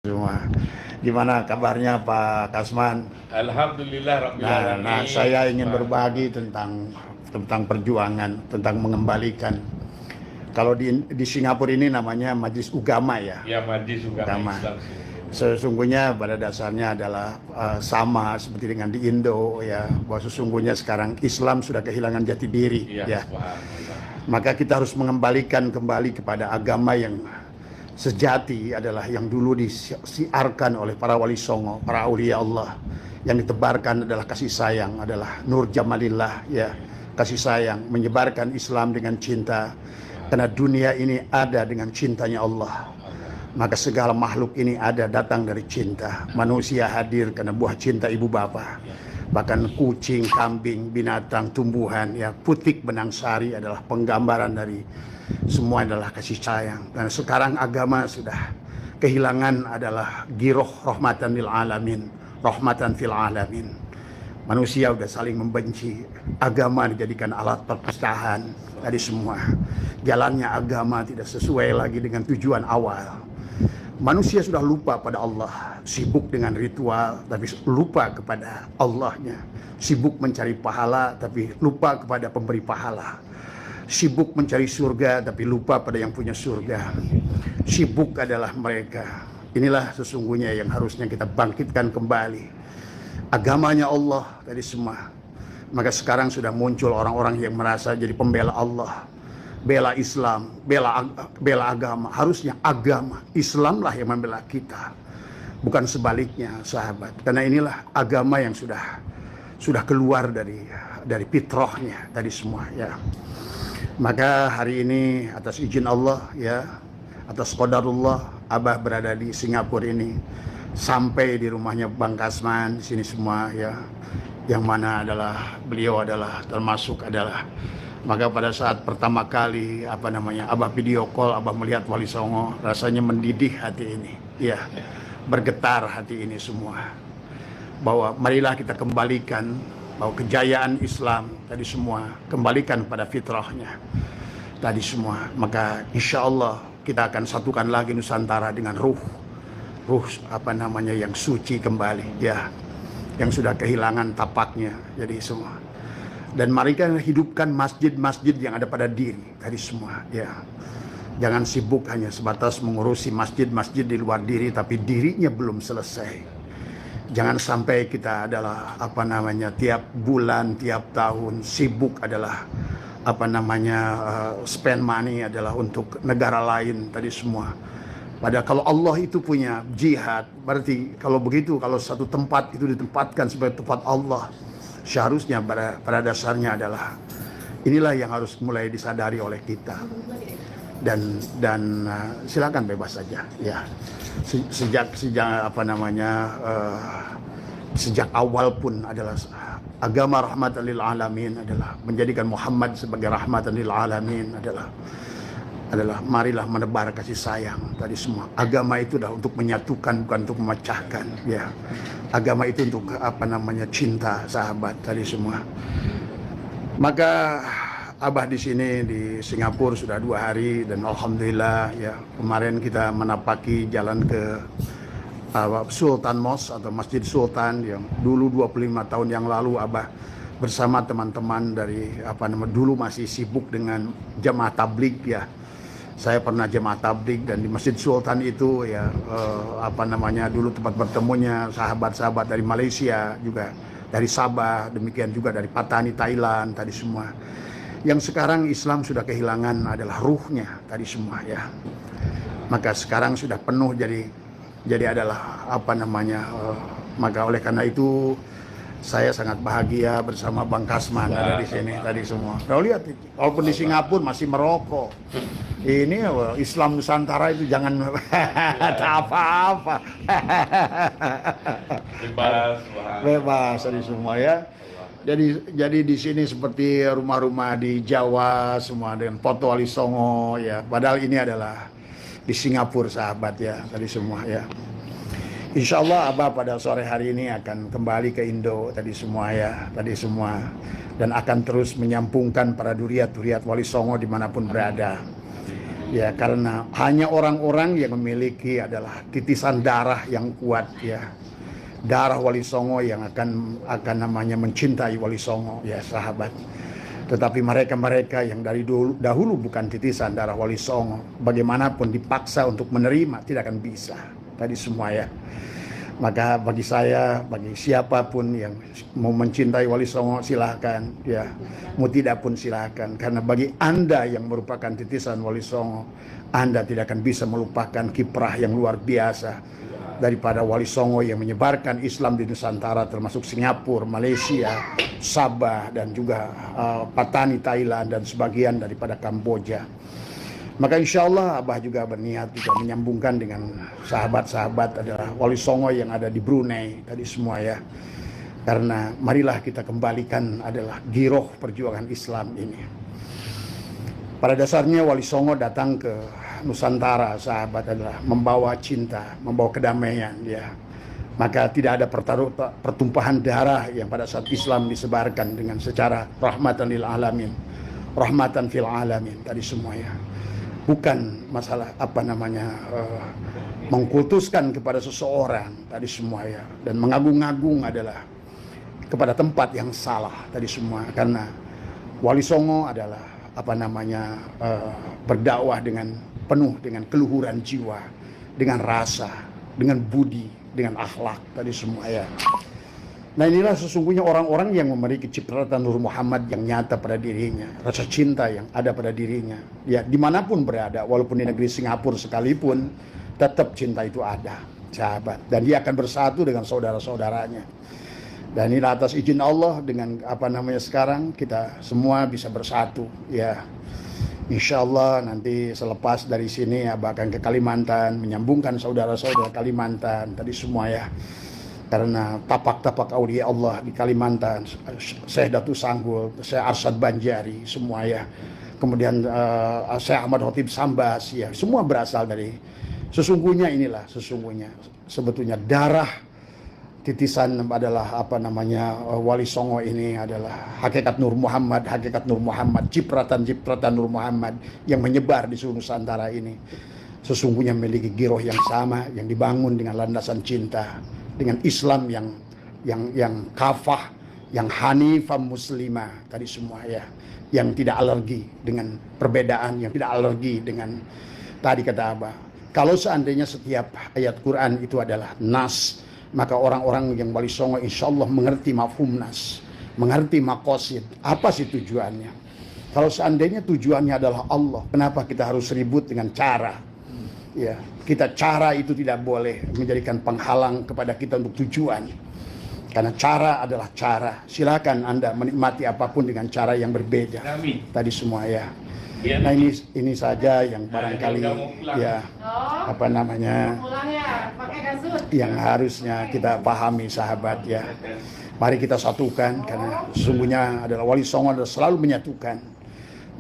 Semua. Gimana kabarnya Pak Kasman? Alhamdulillah Rabbil Nah, Alamin. saya ingin berbagi tentang perjuangan, tentang mengembalikan. Kalau di Singapura ini namanya Majelis Ugama ya. Ya, Majlis Ugama Islam. Sesungguhnya pada dasarnya adalah sama seperti dengan di Indo ya, bahwa sesungguhnya sekarang Islam sudah kehilangan jati diri ya. Subhanallah. Maka kita harus mengembalikan kembali kepada agama yang sejati, adalah yang dulu disiarkan oleh para wali songo, para aulia Allah. Yang ditebarkan adalah kasih sayang, adalah nur jamalillah ya, kasih sayang, menyebarkan Islam dengan cinta. Karena dunia ini ada dengan cintanya Allah, maka segala makhluk ini ada datang dari cinta. Manusia hadir karena buah cinta ibu bapa. Bahkan kucing, kambing, binatang, tumbuhan ya, putik benang sari adalah penggambaran dari semua adalah kasih sayang. Dan sekarang agama sudah kehilangan adalah giroh rahmatan lil alamin, rahmatan fil alamin. Manusia udah saling membenci. Agama dijadikan alat perpecahan dari semua. Jalannya agama tidak sesuai lagi dengan tujuan awal. Manusia sudah lupa pada Allah, sibuk dengan ritual tapi lupa kepada Allahnya. Sibuk mencari pahala tapi lupa kepada pemberi pahala. Sibuk mencari surga tapi lupa pada yang punya surga. Sibuk adalah mereka. Inilah sesungguhnya yang harusnya kita bangkitkan kembali. Agamanya Allah dari semua. Maka sekarang sudah muncul orang-orang yang merasa jadi pembela Allah, bela Islam, bela agama. Harusnya agama Islamlah yang membela kita, bukan sebaliknya, sahabat. Karena inilah agama yang sudah keluar dari fitrahnya tadi semua ya. Maka hari ini atas izin Allah ya, atas qadarullah, Abah berada di Singapura ini, sampai di rumahnya Bang Kasman sini semua ya, yang mana adalah beliau adalah termasuk adalah. Maka pada saat pertama kali Abah video call, Abah melihat Wali Songo, rasanya mendidih hati ini ya, bergetar hati ini semua, bahwa marilah kita kembalikan bahwa kejayaan Islam tadi semua, kembalikan pada fitrahnya tadi semua. Maka insya Allah kita akan satukan lagi Nusantara dengan ruh yang suci kembali ya, yang sudah kehilangan tapaknya jadi semua. Dan mari kita hidupkan masjid-masjid yang ada pada diri tadi semua ya. Jangan sibuk hanya sebatas mengurusi masjid-masjid di luar diri tapi dirinya belum selesai. Jangan sampai kita adalah tiap bulan, tiap tahun sibuk adalah spend money adalah untuk negara lain tadi semua. Padahal kalau Allah itu punya jihad, berarti kalau begitu, kalau satu tempat itu ditempatkan sebagai tempat Allah, seharusnya pada dasarnya adalah inilah yang harus mulai disadari oleh kita. Dan silakan bebas saja ya. Sejak awal pun adalah agama rahmatan lil alamin, adalah menjadikan Muhammad sebagai rahmatan lil alamin, adalah marilah menebar kasih sayang tadi semua. Agama itu adalah untuk menyatukan, bukan untuk memecahkan ya. Agama itu untuk cinta, sahabat tadi semua. Maka Abah di sini di Singapura sudah 2 hari dan alhamdulillah ya, kemarin kita menapaki jalan ke Sultan Mosque atau Masjid Sultan yang dulu 25 tahun yang lalu Abah bersama teman-teman dari dulu masih sibuk dengan jamaah tabligh ya. Saya pernah jamaah tabligh dan di Masjid Sultan itu ya dulu tempat bertemunya sahabat-sahabat dari Malaysia, juga dari Sabah, demikian juga dari Patani Thailand tadi semua. Yang sekarang Islam sudah kehilangan adalah ruhnya tadi semua ya. Maka sekarang sudah penuh jadi adalah maka oleh karena itu saya sangat bahagia bersama Bang Kasman ada di sini tadi semua. Kau lihat, walaupun di Singapura masih merokok. Ini Islam Nusantara itu jangan tak apa-apa. Bebas tadi semua ya. Jadi di sini seperti rumah-rumah di Jawa semua dengan foto Wali Songo ya. Padahal ini adalah di Singapura, sahabat ya, tadi semua ya. Insya Allah Abah pada sore hari ini akan kembali ke Indo tadi semua ya, tadi semua, dan akan terus menyampungkan para duriat-duriat Wali Songo dimanapun berada. Ya, karena hanya orang-orang yang memiliki adalah titisan darah yang kuat, ya. Darah Wali Songo yang akan namanya mencintai Wali Songo, ya sahabat. Tetapi mereka-mereka yang dari dahulu bukan titisan darah Wali Songo, bagaimanapun dipaksa untuk menerima tidak akan bisa. Tadi semua, ya. Maka bagi saya, bagi siapapun yang mau mencintai Wali Songo silahkan, ya. Mau tidak pun silahkan. Karena bagi Anda yang merupakan titisan Wali Songo, Anda tidak akan bisa melupakan kiprah yang luar biasa daripada Wali Songo yang menyebarkan Islam di Nusantara, termasuk Singapura, Malaysia, Sabah, dan juga Patani, Thailand, dan sebagian daripada Kamboja. Maka insya Allah Abah juga berniat juga menyambungkan dengan sahabat-sahabat adalah Wali Songo yang ada di Brunei tadi semua, ya. Karena marilah kita kembalikan adalah giroh perjuangan Islam ini. Pada dasarnya Wali Songo datang ke Nusantara, sahabat, adalah membawa cinta, membawa kedamaian, ya. Maka tidak ada pertumpahan darah yang pada saat Islam disebarkan dengan secara rahmatan lil alamin, rahmatan fil alamin tadi semua, ya. Bukan masalah mengkultuskan kepada seseorang tadi semua, ya, dan mengagung-agung adalah kepada tempat yang salah tadi semua. Karena Wali Songo adalah berdakwah dengan penuh dengan keluhuran jiwa, dengan rasa, dengan budi, dengan akhlak tadi semua, ya. Nah, inilah sesungguhnya orang-orang yang memiliki cipratan Nur Muhammad yang nyata pada dirinya, rasa cinta yang ada pada dirinya, ya, dimanapun berada, walaupun di negeri Singapura sekalipun, tetap cinta itu ada, sahabat, dan dia akan bersatu dengan saudara-saudaranya. Dan ini atas izin Allah dengan sekarang kita semua bisa bersatu, ya. Insya Allah nanti selepas dari sini Abah akan ke Kalimantan, menyambungkan saudara-saudara Kalimantan tadi semua, ya. Karena tapak-tapak aulia Allah di Kalimantan, Syekh Datu Sanggul, Syekh Arsyad Banjari, semua, ya. Kemudian Syekh Ahmad Khotib Sambas, ya. Semua berasal dari sesungguhnya sebetulnya darah titisan adalah Wali Songo ini adalah hakikat Nur Muhammad, cipratan Nur Muhammad yang menyebar di seluruh Nusantara ini. Sesungguhnya memiliki giroh yang sama, yang dibangun dengan landasan cinta, dengan Islam yang kafah, yang hanifah muslimah tadi semua, ya, yang tidak alergi dengan perbedaan, yang tidak alergi dengan tadi kata Abah. Kalau seandainya setiap ayat Quran itu adalah nas, maka orang-orang yang Wali Songo insya Allah mengerti mafhum nas, mengerti maqasid, apa sih tujuannya. Kalau seandainya tujuannya adalah Allah, kenapa kita harus ribut dengan cara? Ya, cara itu tidak boleh menjadikan penghalang kepada kita untuk tujuan. Karena cara adalah cara. Silakan Anda menikmati apapun dengan cara yang berbeda. Tadi semua, ya. Nah, ini saja yang barangkali, ya, yang harusnya kita pahami, sahabat, ya. Mari kita satukan, karena sesungguhnya adalah Wali Songo adalah selalu menyatukan.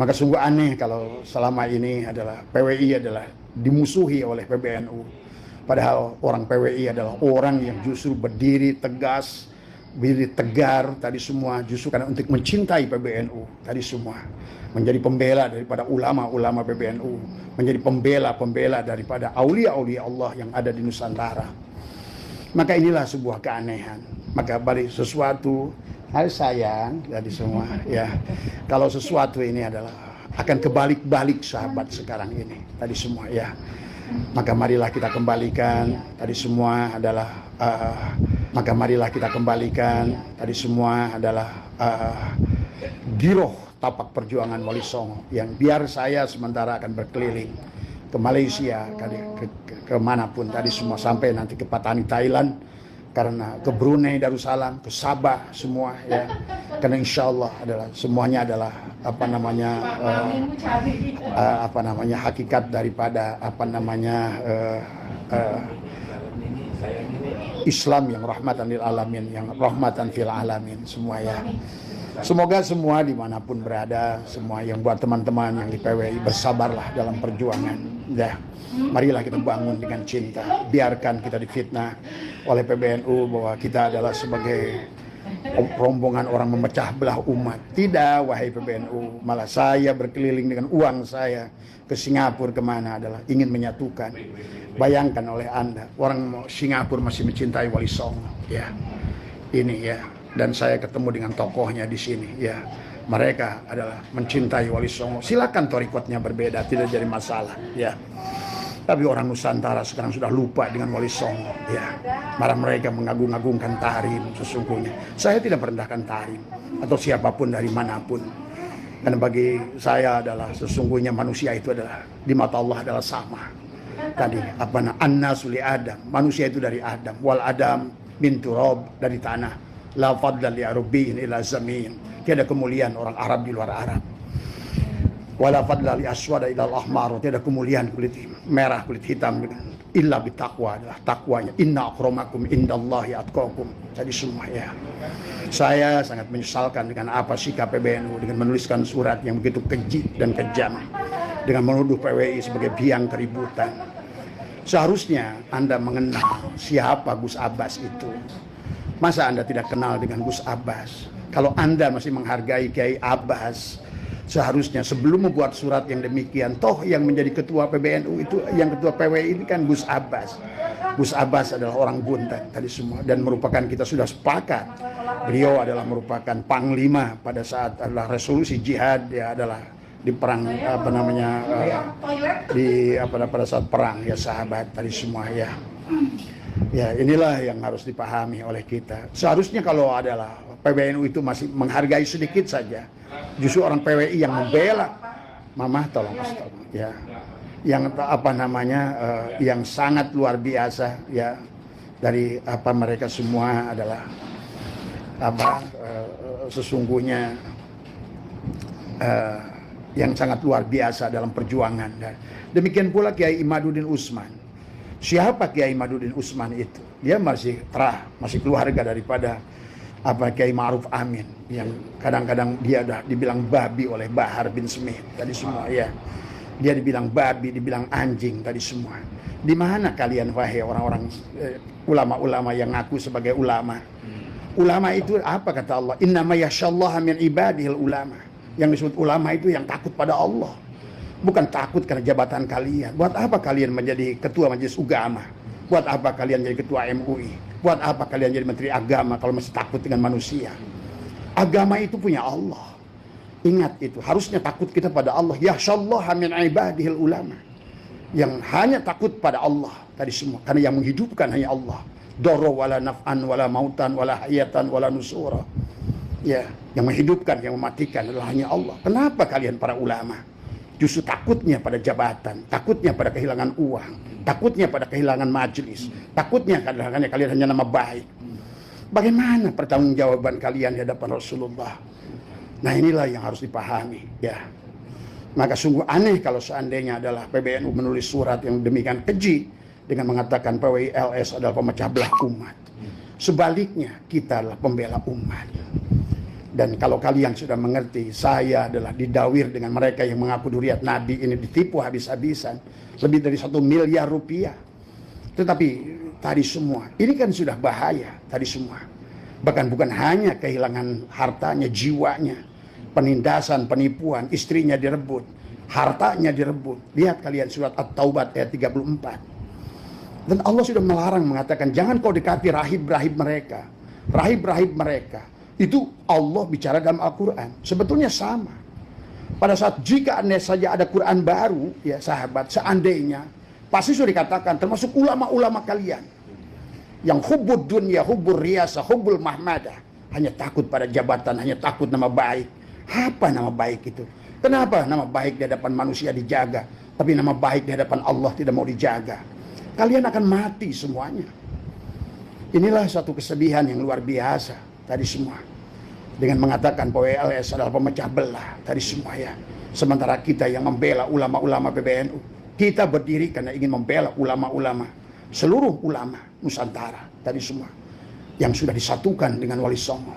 Maka sungguh aneh kalau selama ini adalah PWI adalah dimusuhi oleh PBNU. Padahal orang PWI adalah orang yang justru berdiri tegas, berdiri tegar tadi semua, justru karena untuk mencintai PBNU tadi semua. Menjadi pembela daripada ulama-ulama PBNU, menjadi pembela daripada aulia-aulia Allah yang ada di Nusantara. Maka inilah sebuah keanehan. Maka balik sesuatu harus sayang tadi semua, ya. Kalau sesuatu ini adalah akan kebalik-balik, sahabat, sekarang ini tadi semua, ya. Maka marilah kita kembalikan tadi semua adalah giroh tapak perjuangan Wali Songo, yang biar saya sementara akan berkeliling ke Malaysia, ke manapun tadi semua, sampai nanti ke Patani, Thailand, karena ke Brunei Darussalam, ke Sabah semua, ya. Karena insya Allah adalah semuanya adalah hakikat daripada Islam yang rahmatan lil alamin, yang rahmatan fil alamin semua, ya. Semoga semua dimanapun berada, semua yang buat teman-teman yang di PWI bersabarlah dalam perjuangan, ya. Marilah kita bangun dengan cinta. Biarkan kita difitnah oleh PBNU bahwa kita adalah sebagai rombongan orang memecah belah umat. Tidak, wahai PBNU. Malah saya berkeliling dengan uang saya ke Singapura kemana adalah ingin menyatukan. Bayangkan oleh Anda, orang Singapura masih mencintai Wali Songo, ya. Ini ya, dan saya ketemu dengan tokohnya di sini, ya. Mereka adalah mencintai Wali Songo. Silakan torikotnya berbeda, tidak jadi masalah, ya. Tapi orang Nusantara sekarang sudah lupa dengan Wali Songo, ya. Malah mereka mengagung-agungkan Tarim sesungguhnya. Saya tidak merendahkan Tarim atau siapapun dari manapun. Dan bagi saya adalah sesungguhnya manusia itu adalah di mata Allah adalah sama. Tadi annasu li Adam, manusia itu dari Adam, wal Adam min turab, dari tanah. La fadla li arabiyyin ila zamin. Tiada kemuliaan orang Arab di luar Arab. Wala fadla li aswada ila al-ahmar, tiada kemuliaan kulit merah, kulit hitam, illa bitaqwa, adalah takwanya. Inna akramakum indallahi atqakum. Jadi semua, ya. Saya sangat menyesalkan dengan apa sikap PBNU dengan menuliskan surat yang begitu keji dan kejam, dengan menuduh PWI sebagai biang keributan. Seharusnya Anda mengenal siapa Gus Abbas itu. Masa Anda tidak kenal dengan Gus Abbas? Kalau Anda masih menghargai Kiai Abbas, seharusnya sebelum membuat surat yang demikian, toh yang menjadi ketua PBNU itu, yang ketua PWI ini kan Gus Abbas. Gus Abbas adalah orang Buntan tadi semua, dan merupakan, kita sudah sepakat, beliau adalah merupakan panglima pada saat adalah resolusi jihad, dia adalah di perang pada saat perang, ya sahabat tadi semua, ya. Ya, inilah yang harus dipahami oleh kita. Seharusnya kalau adalah PBNU itu masih menghargai sedikit saja, justru orang PWI yang membela, Mama tolong, ya, yang yang sangat luar biasa, ya, dari mereka semua adalah sesungguhnya yang sangat luar biasa dalam perjuangan. Dan demikian pula Kiai Imaduddin Usman. Siapa Kiai Imaduddin Usman itu? Dia masih keluarga daripada Kiai Ma'ruf Amin, yang kadang-kadang dia dah dibilang babi oleh Bahar bin Smith tadi semua, ya. Dia dibilang babi, dibilang anjing tadi semua. Di mana kalian, wahai orang-orang ulama-ulama yang ngaku sebagai ulama? Ulama itu apa kata Allah? Innama yakhsyallaha min ibadihil ulama. Yang disebut ulama itu yang takut pada Allah. Bukan takut karena jabatan kalian. Buat apa kalian menjadi ketua majelis agama? Buat apa kalian jadi ketua MUI? Buat apa kalian jadi menteri agama kalau masih takut dengan manusia? Agama itu punya Allah. Ingat itu, harusnya takut kita pada Allah. Yakhsyallaha min ibadihil ulama. Yang hanya takut pada Allah tadi semua, karena yang menghidupkan hanya Allah. Darra wala naf'an wala mautan wala hayatan wala nusura. Ya, yang menghidupkan, yang mematikan adalah hanya Allah. Kenapa kalian para ulama justru takutnya pada jabatan, takutnya pada kehilangan uang, takutnya pada kehilangan majelis, takutnya kadang-kadang kalian hanya nama baik? Bagaimana pertanggungjawaban kalian di hadapan Rasulullah? Nah, inilah yang harus dipahami, ya. Maka sungguh aneh kalau seandainya adalah PBNU menulis surat yang demikian keji dengan mengatakan PWI LS adalah pemecah belah umat. Sebaliknya, kita adalah pembela umat. Dan kalau kalian sudah mengerti, saya adalah didawir dengan mereka yang mengaku duriat Nabi ini, ditipu habis-habisan. Lebih dari 1 miliar rupiah. Tetapi tadi semua, ini kan sudah bahaya tadi semua. Bahkan bukan hanya kehilangan hartanya, jiwanya, penindasan, penipuan, istrinya direbut, hartanya direbut. Lihat kalian surat At-Taubat ayat 34. Dan Allah sudah melarang, mengatakan jangan kau dekati rahib-rahib mereka. Rahib-rahib mereka. Itu Allah bicara dalam Al-Quran. Sebetulnya sama. Pada saat jika anda saja ada Quran baru, ya sahabat, seandainya, pasti sudah dikatakan, termasuk ulama-ulama kalian, yang hubbud dunya, hubbur riyasa, hubbul mahmadah, hanya takut pada jabatan, hanya takut nama baik. Apa nama baik itu? Kenapa nama baik di hadapan manusia dijaga, tapi nama baik di hadapan Allah tidak mau dijaga? Kalian akan mati semuanya. Inilah satu kesedihan yang luar biasa tadi semua, dengan mengatakan bahwa LS adalah pemecah belah tadi semua, ya. Sementara kita yang membela ulama-ulama PBNU, kita berdiri karena ingin membela ulama-ulama, seluruh ulama Nusantara tadi semua, yang sudah disatukan dengan Wali Songo.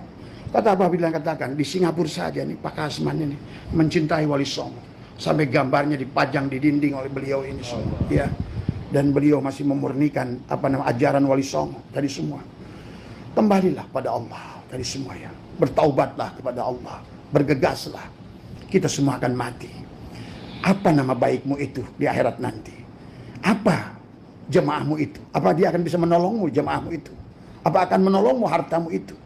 Kata Abah bilang, katakan di Singapura saja nih Pak Kasman ini mencintai Wali Songo, sampai gambarnya dipajang di dinding oleh beliau ini semua, ya. Dan beliau masih memurnikan ajaran Wali Songo tadi semua. Kembalilah pada Allah tadi semua ya. Bertaubatlah kepada Allah, bergegaslah. Kita semua akan mati. Apa nama baikmu itu di akhirat nanti? Apa jemaahmu itu? Apa dia akan bisa menolongmu jemaahmu itu? Apa akan menolongmu hartamu itu?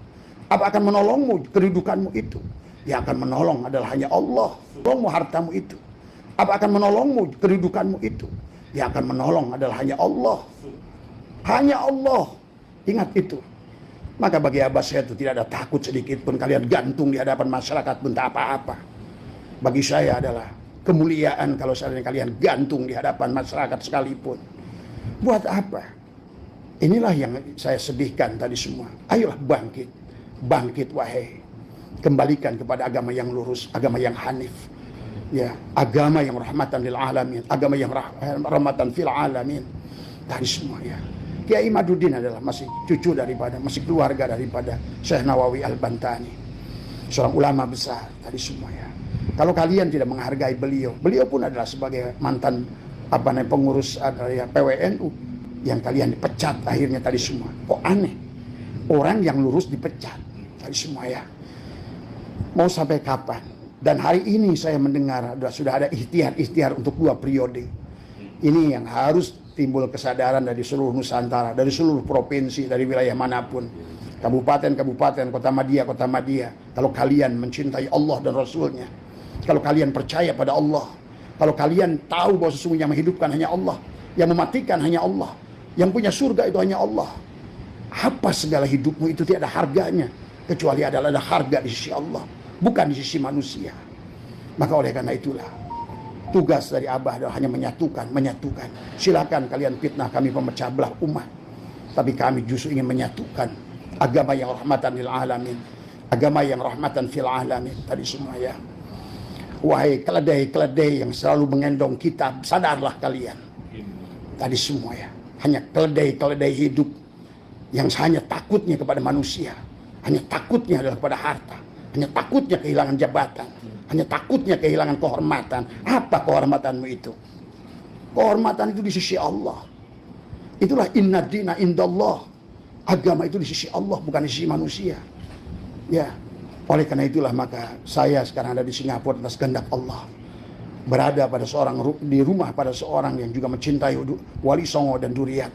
Apa akan menolongmu kedudukanmu itu? Yang akan menolong adalah hanya Allah. Menolongmu hartamu itu. Apa akan menolongmu kedudukanmu itu? Yang akan menolong adalah hanya Allah. Hanya Allah. Ingat itu. Maka bagi Abah saya itu tidak ada takut sedikit pun. Kalian gantung di hadapan masyarakat pun tak apa-apa. Bagi saya adalah kemuliaan kalau seandainya kalian gantung di hadapan masyarakat sekalipun. Buat apa? Inilah yang saya sedihkan tadi semua. Ayolah bangkit. Bangkit wahai. Kembalikan kepada agama yang lurus, agama yang hanif. Ya, agama yang rahmatan lil alamin, agama yang rahmatan fil alamin. Tadi semua ya. Kiai Imaduddin adalah masih cucu daripada, masih keluarga daripada Syekh Nawawi Al-Bantani. Seorang ulama besar tadi semua ya. Kalau kalian tidak menghargai beliau, beliau pun adalah sebagai mantan pengurus ya, PWNU yang kalian dipecat akhirnya tadi semua. Kok aneh? Orang yang lurus dipecat tadi semua ya. Mau sampai kapan? Dan hari ini saya mendengar sudah ada ikhtiar untuk 2 periode. Ini yang harus timbul kesadaran dari seluruh Nusantara, dari seluruh provinsi, dari wilayah manapun. Kabupaten-kabupaten, kota Madya. Kalau kalian mencintai Allah dan Rasulnya, kalau kalian percaya pada Allah, kalau kalian tahu bahwa sesungguhnya menghidupkan hanya Allah, yang mematikan hanya Allah, yang punya surga itu hanya Allah. Apa segala hidupmu itu tidak ada harganya, kecuali adalah ada harga di sisi Allah, bukan di sisi manusia. Maka oleh karena itulah tugas dari Abah adalah hanya menyatukan. Silakan kalian fitnah kami pemecah belah umat, tapi kami justru ingin menyatukan agama yang rahmatan lil alamin, agama yang rahmatan fil alamin tadi semua ya. Wahai keledai-keledai yang selalu mengendong kitab, sadarlah kalian tadi semua ya. Hanya keledai-keledai hidup yang hanya takutnya kepada manusia, hanya takutnya adalah kepada harta, hanya takutnya kehilangan jabatan, hanya takutnya kehilangan kehormatan. Apa kehormatanmu itu? Kehormatan itu di sisi Allah. Itulah inna dina indallah. Agama itu di sisi Allah, bukan di sisi manusia. Ya, oleh karena itulah maka saya sekarang ada di Singapura atas kehendak Allah. Berada pada di rumah pada seorang yang juga mencintai Wali Songo dan Duriat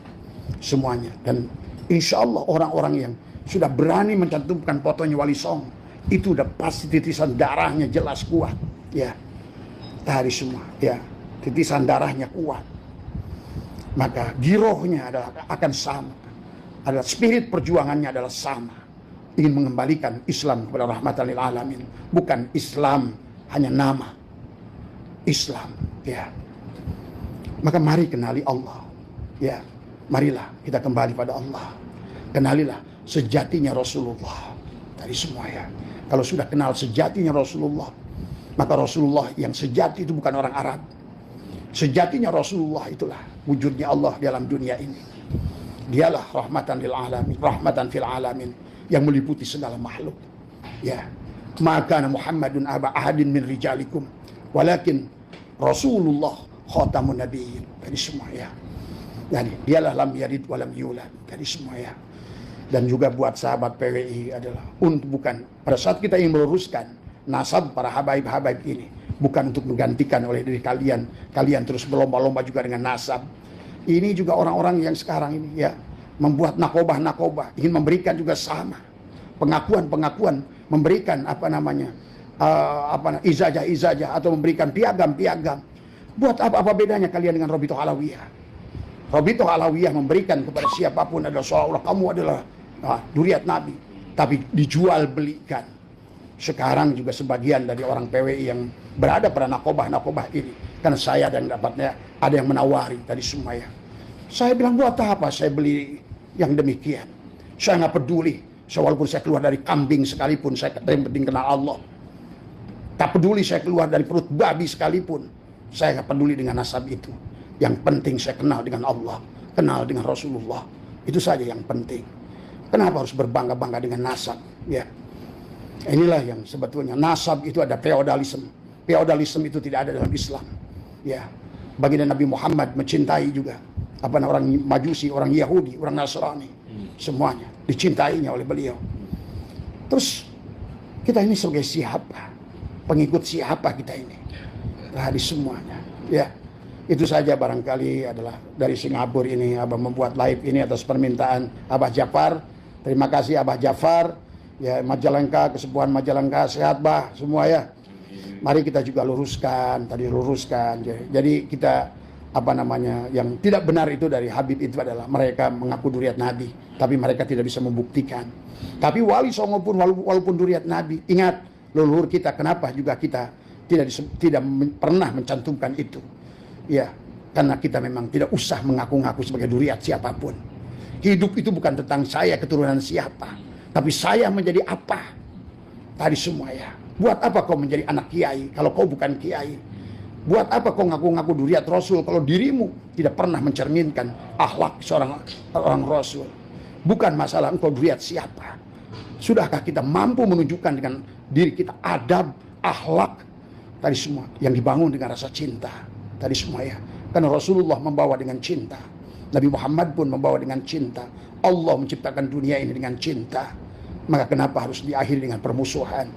semuanya. Dan insya Allah orang-orang yang sudah berani mencantumkan fotonya Wali Songo itu udah pasti titisan darahnya jelas kuat ya. Tadi semua ya, titisan darahnya kuat. Maka girohnya akan sama, adalah spirit perjuangannya adalah sama, ingin mengembalikan Islam kepada rahmatan lil alamin, bukan Islam hanya nama Islam ya. Maka mari kenali Allah ya, marilah kita kembali pada Allah, kenalilah sejatinya Rasulullah tadi semua ya. Kalau sudah kenal sejatinya Rasulullah, maka Rasulullah yang sejati itu bukan orang Arab. Sejatinya Rasulullah itulah wujudnya Allah dalam dunia ini. Dialah rahmatan lil alamin, rahmatan fil alamin, yang meliputi segala makhluk. Ya, maka Muhammadun aba ahadin min rijalikum, walakin Rasulullah khatamun nabiyyin. Tadi semua ya. Jadi dialah lam yalid wa lam yulad. Tadi semua ya. Dan juga buat sahabat PWI adalah untuk bukan pada saat kita ingin meluruskan nasab para habaib-habaib ini, bukan untuk menggantikan oleh diri kalian terus berlomba-lomba juga dengan nasab. Ini juga orang-orang yang sekarang ini ya membuat nakobah, ingin memberikan juga sama pengakuan, memberikan ijazah atau memberikan piagam. Buat apa bedanya kalian dengan Robitoh Alawiyah? Robitoh Alawiyah memberikan kepada siapapun adalah seolah-olah kamu adalah Duriat Nabi, tapi dijual belikan. Sekarang juga sebagian dari orang PWI yang berada pada nakobah ini, karena saya dan dapatnya ada yang menawari tadi semua ya. Saya bilang buat apa saya beli yang demikian? Saya nggak peduli. Walaupun saya keluar dari kambing sekalipun, saya penting kenal Allah. Tak peduli saya keluar dari perut babi sekalipun, saya nggak peduli dengan nasab itu. Yang penting saya kenal dengan Allah, kenal dengan Rasulullah. Itu saja yang penting. Kenapa harus berbangga-bangga dengan nasab? Ya, inilah yang sebetulnya nasab itu ada feodalisme. Feodalisme itu tidak ada dalam Islam. Ya, baginda Nabi Muhammad mencintai juga orang Majusi, orang Yahudi, orang Nasrani, semuanya dicintainya oleh beliau. Terus kita ini sebagai siapa? Pengikut siapa kita ini? Tadi semuanya. Ya, itu saja barangkali adalah dari Singapura ini Abah membuat live ini atas permintaan Abah Jafar. Terima kasih Abah Jafar. Ya, Majalengka, Kesepuhan Majalengka, sehat bah semua ya. Mari kita juga luruskan, Jadi kita yang tidak benar itu dari Habib itu adalah mereka mengaku duriat Nabi, tapi mereka tidak bisa membuktikan. Tapi Wali Songo pun walaupun duriat Nabi, ingat leluhur kita, kenapa juga kita tidak pernah mencantumkan itu? Ya, karena kita memang tidak usah mengaku-ngaku sebagai duriat siapapun. Hidup itu bukan tentang saya keturunan siapa, tapi saya menjadi apa. Tadi semua ya. Buat apa kau menjadi anak kiai kalau kau bukan kiai? Buat apa kau ngaku-ngaku duriat Rasul kalau dirimu tidak pernah mencerminkan akhlak seorang Rasul? Bukan masalah engkau duriat siapa. Sudahkah kita mampu menunjukkan dengan diri kita adab, akhlak tadi semua yang dibangun dengan rasa cinta. Tadi semua ya. Karena Rasulullah membawa dengan cinta. Nabi Muhammad pun membawa dengan cinta. Allah menciptakan dunia ini dengan cinta. Maka kenapa harus diakhiri dengan permusuhan?